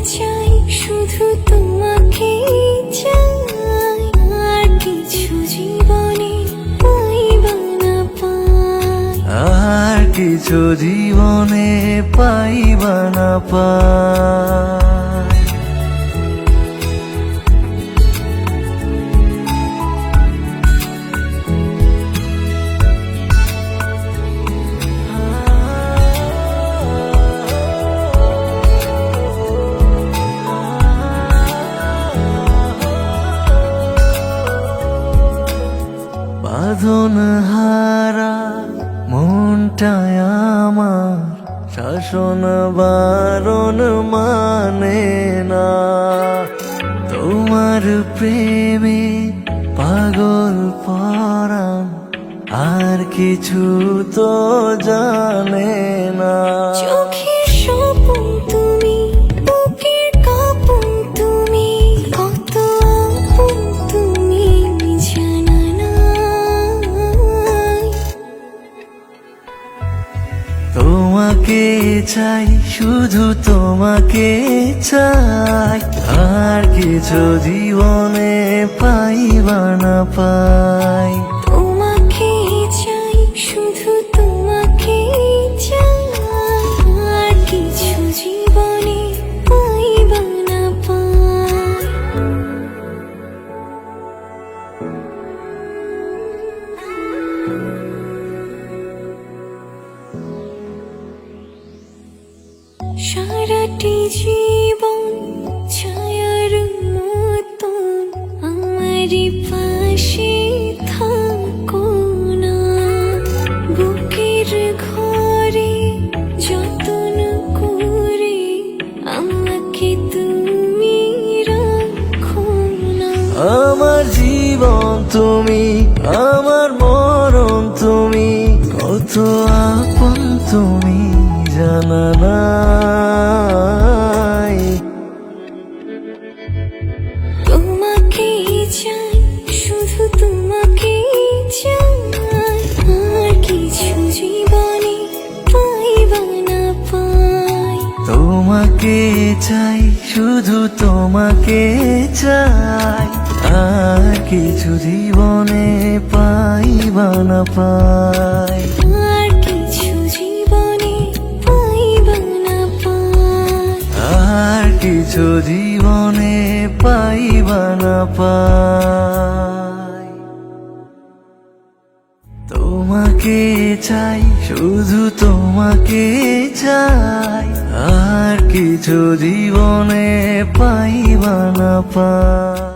চাই শুধু তোমাকে চাই, আর কিছু জীবনে পাইবা না পাই, আর কিছু জীবনে পাইবা না পাই। বাঁধন হারা মনটায় আমার শাসন বারণ মানে না, তোমার প্রেমে পাগল পরাণ আর কিছু তো জানে না। চোখের স্বপন তুমি, বুকের কাঁপন তুমি, কত আপন তুমি জানা নাই। তোমাকে চাই শুধু তোমাকে চাই, আর কিছু জীবনে পাইবা না পাই। তোমাকে চাই শুধু তোমাকে চাই, আর কিছু জীবনে পাইবা না পাই। সারাটি জীবন ছায়ার মতন আমারই পাশে থাকো না, বুকের ঘরে যতন করে আমাকে তুমি রাখো না। আমার জীবন তুমি, আমার মরণ তুমি, কত আপন তুমি জানা নাই। তোমাকে চাই শুধু তোমাকে চাই, আর কিছু জীবনে পাইবা না পাই। তোমাকে চাই শুধু তোমাকে চাই, আর কিছু জীবনে পাইবা না পাই। আর কিছু জীবনে পাইবা না পাই। আর কিছু জীবনে পাইবা না পাই। তোমাকে চাই শুধু তোমাকে চাই, আর কিছু জীবনে পাইবা না পাই।